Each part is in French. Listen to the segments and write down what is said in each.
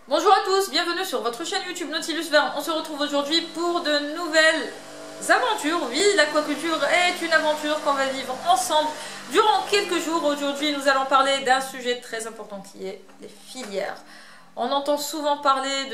Bonjour à tous, bienvenue sur votre chaîne YouTube Nautilus Verne. On se retrouve aujourd'hui pour de nouvelles aventures. Oui, l'aquaculture est une aventure qu'on va vivre ensemble durant quelques jours. Aujourd'hui, nous allons parler d'un sujet très important qui est les filières. On entend souvent parler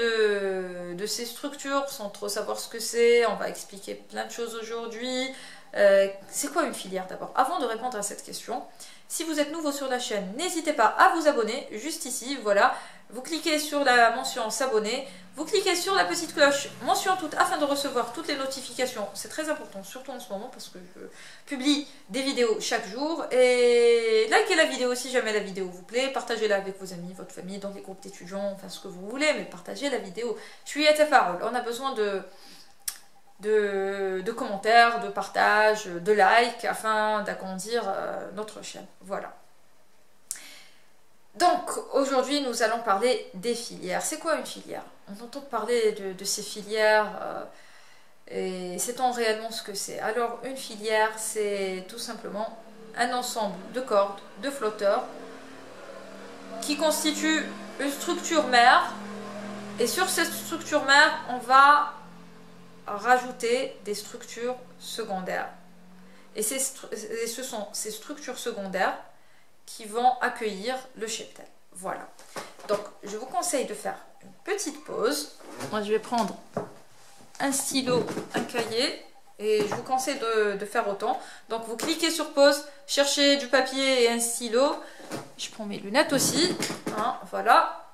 de ces structures sans trop savoir ce que c'est. On va expliquer plein de choses aujourd'hui. C'est quoi une filière d'abord? Avant de répondre à cette question, si vous êtes nouveau sur la chaîne, n'hésitez pas à vous abonner, juste ici, voilà. Vous cliquez sur la mention s'abonner, vous cliquez sur la petite cloche mention toute afin de recevoir toutes les notifications. C'est très important, surtout en ce moment parce que je publie des vidéos chaque jour. Et likez la vidéo si jamais la vidéo vous plaît, partagez-la avec vos amis, votre famille, dans les groupes d'étudiants, enfin ce que vous voulez, mais partagez la vidéo. Je suis Farol, on a besoin de commentaires, de partages, de likes afin d'agrandir notre chaîne. Voilà. Donc aujourd'hui nous allons parler des filières. C'est quoi une filière? On entend parler de ces filières et sait-on réellement ce que c'est? Alors une filière c'est tout simplement un ensemble de cordes, de flotteurs qui constituent une structure mère, et sur cette structure mère on va rajouter des structures secondaires. Et ce sont ces structures secondaires qui vont accueillir le cheptel. Voilà. Donc, je vous conseille de faire une petite pause. Moi, je vais prendre un stylo, un cahier, et je vous conseille de faire autant. Donc, vous cliquez sur pause, cherchez du papier et un stylo. Je prends mes lunettes aussi. Hein, voilà.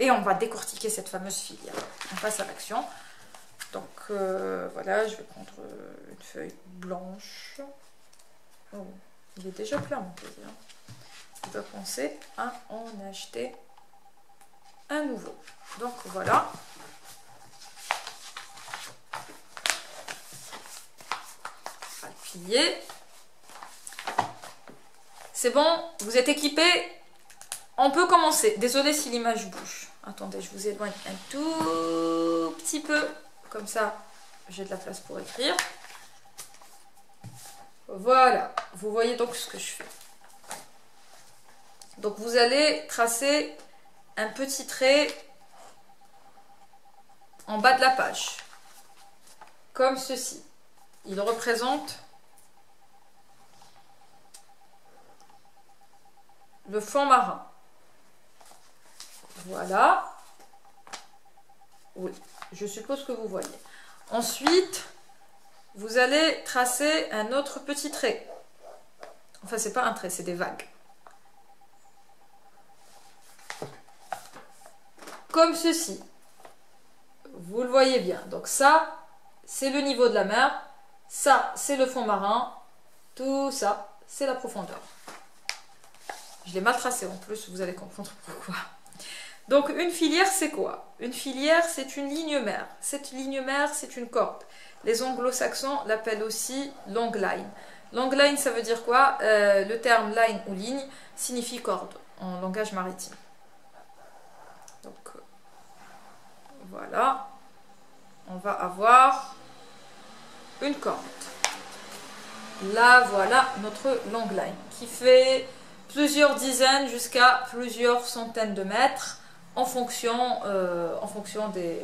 Et on va décortiquer cette fameuse filière. On passe à l'action. Donc, voilà, je vais prendre une feuille blanche. Oh. Il est déjà plein mon plaisir. Je dois penser à en acheter un nouveau. Donc voilà. On va le plier. C'est bon, vous êtes équipés. On peut commencer. Désolée si l'image bouge. Attendez, je vous éloigne un tout petit peu. Comme ça, j'ai de la place pour écrire. Voilà, vous voyez donc ce que je fais. Donc vous allez tracer un petit trait en bas de la page, comme ceci. Il représente le fond marin. Voilà. Oui, je suppose que vous voyez. Ensuite, vous allez tracer un autre petit trait. Enfin, c'est pas un trait, c'est des vagues. Comme ceci. Vous le voyez bien. Donc ça, c'est le niveau de la mer. Ça, c'est le fond marin. Tout ça, c'est la profondeur. Je l'ai mal tracé en plus, vous allez comprendre pourquoi. Donc une filière, c'est quoi? Une filière, c'est une ligne mère. Cette ligne mère, c'est une corde. Les anglo-saxons l'appellent aussi long line. Long line, ça veut dire quoi? Le terme line ou ligne signifie corde en langage maritime. Donc, voilà. On va avoir une corde. Là, voilà notre long line qui fait plusieurs dizaines jusqu'à plusieurs centaines de mètres en fonction des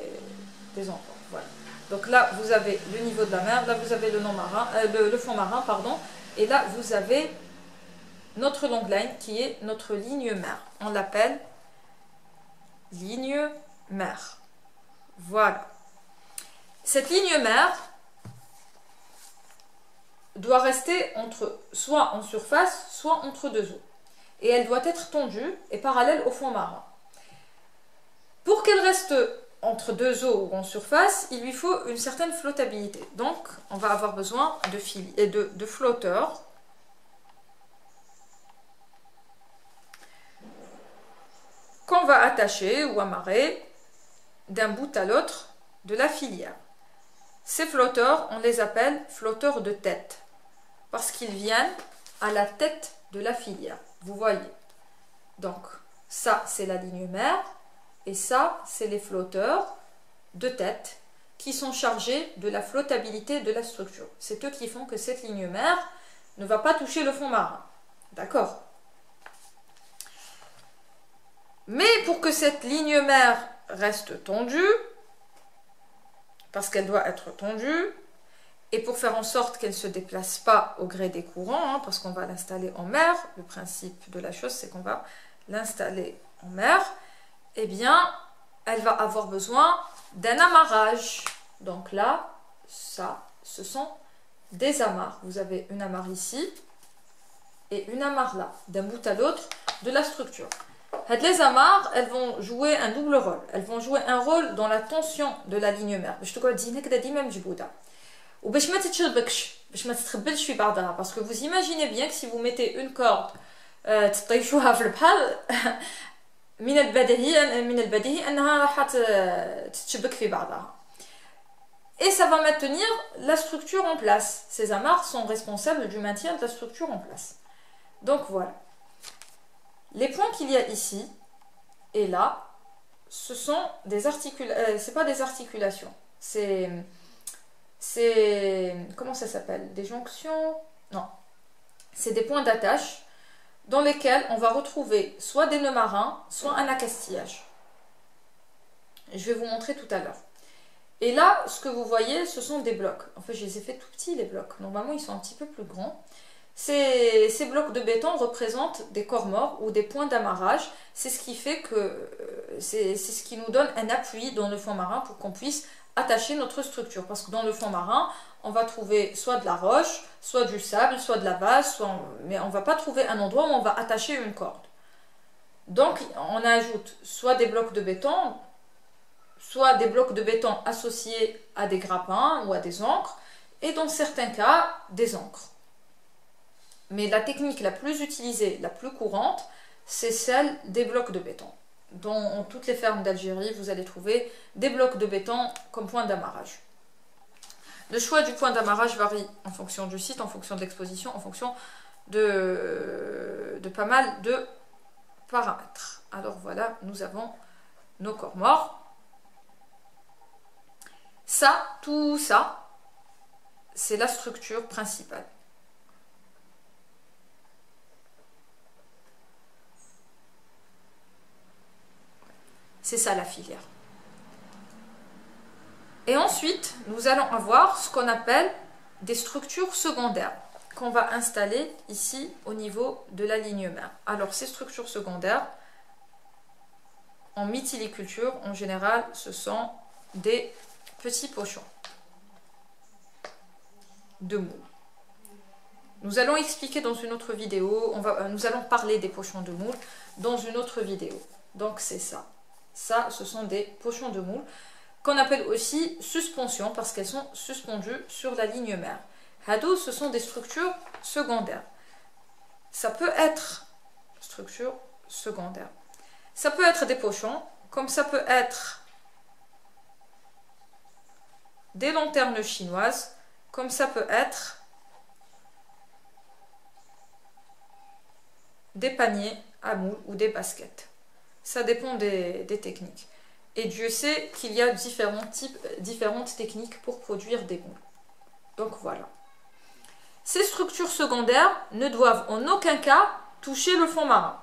endroits. Voilà. Donc là, vous avez le niveau de la mer, là vous avez le fond marin, pardon, et là vous avez notre long line qui est notre ligne mer. On l'appelle ligne mer. Voilà. Cette ligne mer doit rester soit en surface, soit entre deux eaux. Et elle doit être tendue et parallèle au fond marin. Pour qu'elle reste entre deux eaux ou en surface, il lui faut une certaine flottabilité. Donc, on va avoir besoin de flotteurs qu'on va attacher ou amarrer d'un bout à l'autre de la filière. Ces flotteurs, on les appelle flotteurs de tête parce qu'ils viennent à la tête de la filière. Vous voyez. Donc, ça, c'est la ligne mère. Et ça, c'est les flotteurs de tête qui sont chargés de la flottabilité de la structure. C'est eux qui font que cette ligne mère ne va pas toucher le fond marin. D'accord? pour que cette ligne mère reste tendue, parce qu'elle doit être tendue, et pour faire en sorte qu'elle ne se déplace pas au gré des courants, hein, parce qu'on va l'installer en mer, le principe de la chose c'est qu'on va l'installer en mer, eh bien elle va avoir besoin d'un amarrage. Donc là, ça, ce sont des amarres. Vous avez une amarre ici et une amarre là, d'un bout à l'autre de la structure. Les amarres, elles vont jouer un double rôle. Elles vont jouer un rôle dans la tension de la ligne mère. Je te dis ou باش ما تتشبكش باش ما تتخبلش في بعضها parce que vous imaginez bien que si vous mettez une corde تطيشوها في البحر من البديهي انها راح تتشبك في بعضها et ça va maintenir la structure en place. Ces amarres sont responsables du maintien de la structure en place. Donc voilà, les points qu'il y a ici et là, ce sont des articulations, c'est pas des articulations, c'est comment ça s'appelle, des jonctions, non, c'est des points d'attache dans lesquels on va retrouver soit des nœuds marins, soit un accastillage. Je vais vous montrer tout à l'heure. Et là, ce que vous voyez, ce sont des blocs. En fait, je les ai fait tout petits, les blocs. Normalement, ils sont un petit peu plus grands. Ces blocs de béton représentent des corps morts ou des points d'amarrage. C'est ce qui fait que c'est ce qui nous donne un appui dans le fond marin pour qu'on puisse attacher notre structure. Parce que dans le fond marin, on va trouver soit de la roche, soit du sable, soit de la vase, mais on ne va pas trouver un endroit où on va attacher une corde. Donc, on ajoute soit des blocs de béton, soit des blocs de béton associés à des grappins ou à des ancres, et dans certains cas, des ancres. Mais la technique la plus utilisée, la plus courante, c'est celle des blocs de béton. Dans toutes les fermes d'Algérie, vous allez trouver des blocs de béton comme point d'amarrage. Le choix du point d'amarrage varie en fonction du site, en fonction de l'exposition, en fonction de pas mal de paramètres. Alors voilà, nous avons nos corps morts. Ça, tout ça, c'est la structure principale. C'est ça la filière. Et ensuite, nous allons avoir ce qu'on appelle des structures secondaires qu'on va installer ici au niveau de la ligne mère. Alors ces structures secondaires, en mytiliculture, en général, ce sont des petits pochons de moule. Nous allons expliquer dans une autre vidéo, nous allons parler des pochons de moule dans une autre vidéo. Donc c'est ça. Ça, ce sont des pochons de moule qu'on appelle aussi suspensions parce qu'elles sont suspendues sur la ligne mère. Hado, ce sont des structures secondaires. Ça peut être structure secondaire. Ça peut être des pochons, comme ça peut être des lanternes chinoises, comme ça peut être des paniers à moule ou des baskets. Ça dépend des techniques. Et Dieu sait qu'il y a différentes techniques pour produire des moules. Donc voilà. Ces structures secondaires ne doivent en aucun cas toucher le fond marin.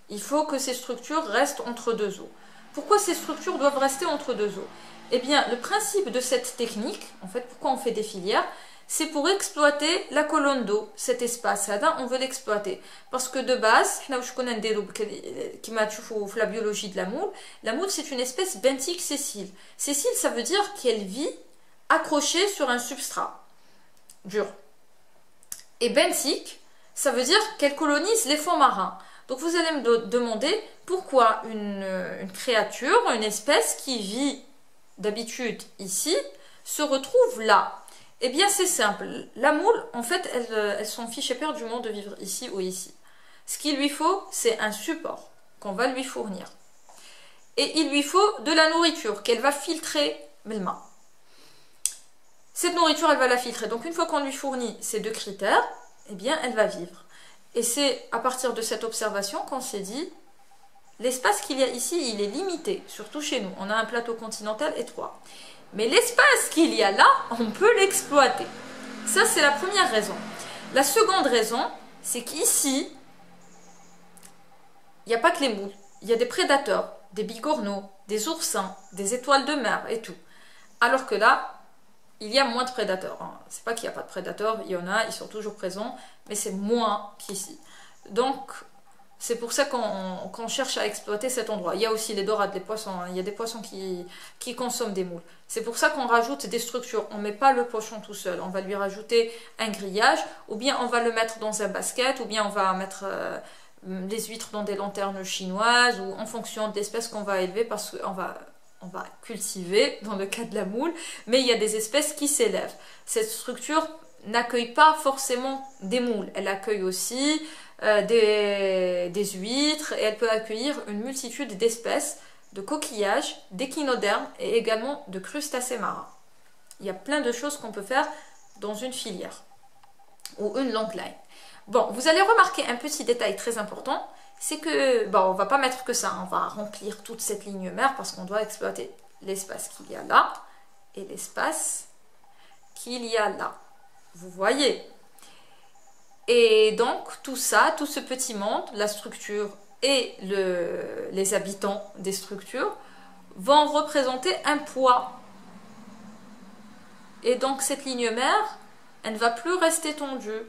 Il faut que ces structures restent entre deux eaux. Pourquoi ces structures doivent rester entre deux eaux? Eh bien, le principe de cette technique, en fait, pourquoi on fait des filières, c'est pour exploiter la colonne d'eau, cet espace. On veut l'exploiter. Parce que de base, la biologie de la moule c'est une espèce benthique sessile. Sessile, ça veut dire qu'elle vit accrochée sur un substrat dur. Et benthique, ça veut dire qu'elle colonise les fonds marins. Donc vous allez me demander pourquoi une créature, une espèce qui vit d'habitude ici, se retrouve là. Eh bien, c'est simple. La moule, en fait, elle s'en fiche éperdument de vivre ici ou ici. Ce qu'il lui faut, c'est un support qu'on va lui fournir. Et il lui faut de la nourriture qu'elle va filtrer main. Cette nourriture, elle va la filtrer. Donc, une fois qu'on lui fournit ces deux critères, eh bien, elle va vivre. Et c'est à partir de cette observation qu'on s'est dit, l'espace qu'il y a ici, il est limité, surtout chez nous. On a un plateau continental étroit. Mais l'espace qu'il y a là, on peut l'exploiter. Ça, c'est la première raison. La seconde raison, c'est qu'ici, il n'y a pas que les moules. il y a des prédateurs, des bigorneaux, des oursins, des étoiles de mer et tout. Alors que là, il y a moins de prédateurs. Hein. C'est pas qu'il n'y a pas de prédateurs, il y en a, ils sont toujours présents, mais c'est moins qu'ici. Donc, c'est pour ça qu'on cherche à exploiter cet endroit. Il y a aussi les dorades, les poissons. Hein. Il y a des poissons qui consomment des moules. C'est pour ça qu'on rajoute des structures. On ne met pas le poisson tout seul. On va lui rajouter un grillage, ou bien on va le mettre dans un basket, ou bien on va mettre les huîtres dans des lanternes chinoises, ou en fonction de l'espèce qu'on va élever, parce qu'on va cultiver dans le cas de la moule. Mais il y a des espèces qui s'élèvent. Cette structure n'accueille pas forcément des moules. Elle accueille aussi des huîtres et elle peut accueillir une multitude d'espèces de coquillages, d'échinodermes et également de crustacés marins. Il y a plein de choses qu'on peut faire dans une filière ou une longline. Bon, vous allez remarquer un petit détail très important, c'est que, bon, on va pas mettre que ça, hein, on va remplir toute cette ligne mère parce qu'on doit exploiter l'espace qu'il y a là et l'espace qu'il y a là. Vous voyez? Et donc, tout ça, tout ce petit monde, la structure et les habitants des structures vont représenter un poids. Et donc, cette ligne mère, elle ne va plus rester tendue.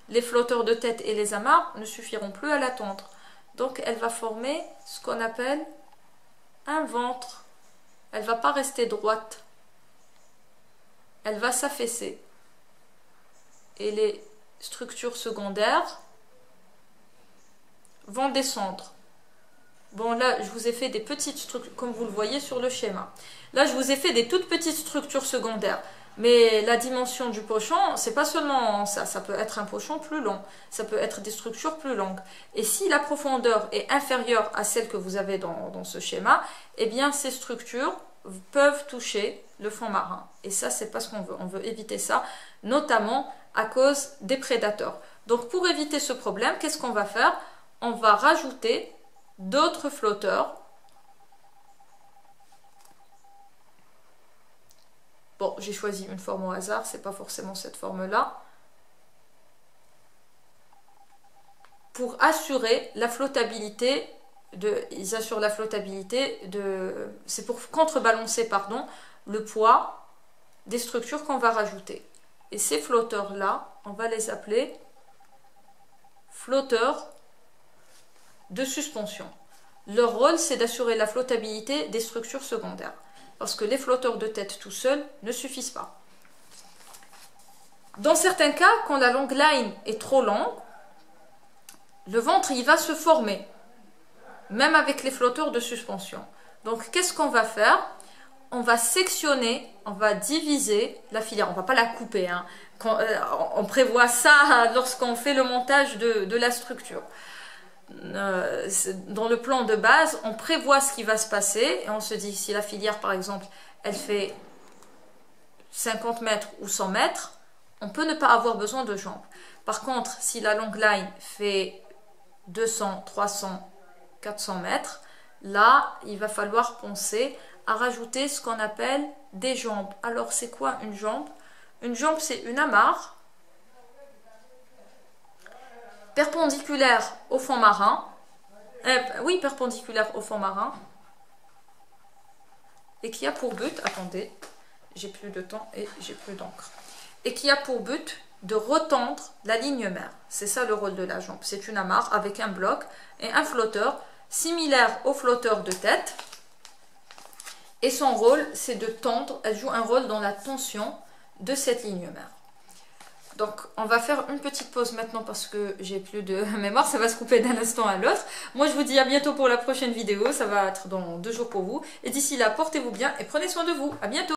Les flotteurs de tête et les amarres ne suffiront plus à la tendre. Donc, elle va former ce qu'on appelle un ventre. Elle ne va pas rester droite. Elle va s'affaisser. Et les structures secondaires vont descendre. Bon, là, je vous ai fait des petites structures, comme vous le voyez sur le schéma. Là, je vous ai fait des toutes petites structures secondaires. Mais la dimension du pochon, c'est pas seulement ça. Ça peut être un pochon plus long. Ça peut être des structures plus longues. Et si la profondeur est inférieure à celle que vous avez dans ce schéma, eh bien, ces structures peuvent toucher le fond marin. Et ça, c'est pas ce qu'on veut. On veut éviter ça, notamment à cause des prédateurs. Donc, pour éviter ce problème, qu'est-ce qu'on va faire? On va rajouter d'autres flotteurs. Bon, j'ai choisi une forme au hasard, c'est pas forcément cette forme-là. Pour assurer la flottabilité ils assurent la flottabilité c'est pour contrebalancer, pardon, le poids des structures qu'on va rajouter. Et ces flotteurs-là, on va les appeler flotteurs de suspension. Leur rôle, c'est d'assurer la flottabilité des structures secondaires. Parce que les flotteurs de tête tout seuls ne suffisent pas. Dans certains cas, quand la longline est trop longue, le ventre, il va se former. Même avec les flotteurs de suspension. Donc, qu'est-ce qu'on va faire? On va sectionner, on va diviser la filière. On ne va pas la couper. Hein. On prévoit ça lorsqu'on fait le montage de la structure. Dans le plan de base, on prévoit ce qui va se passer et on se dit si la filière, par exemple, elle fait 50 mètres ou 100 mètres, on peut ne pas avoir besoin de jambes. Par contre, si la longline fait 200, 300, 400 mètres, là, il va falloir penser à rajouter ce qu'on appelle des jambes. Alors, c'est quoi une jambe? Une jambe, c'est une amarre perpendiculaire au fond marin. Oui, perpendiculaire au fond marin. Et qui a pour but, attendez, j'ai plus de temps et j'ai plus d'encre. Et qui a pour but de retendre la ligne mère. C'est ça le rôle de la jambe. C'est une amarre avec un bloc et un flotteur similaire au flotteur de tête. Et son rôle, c'est de tendre. Elle joue un rôle dans la tension de cette ligne mère. Donc, on va faire une petite pause maintenant parce que j'ai plus de mémoire. Ça va se couper d'un instant à l'autre. Moi, je vous dis à bientôt pour la prochaine vidéo. Ça va être dans 2 jours pour vous. Et d'ici là, portez-vous bien et prenez soin de vous. À bientôt.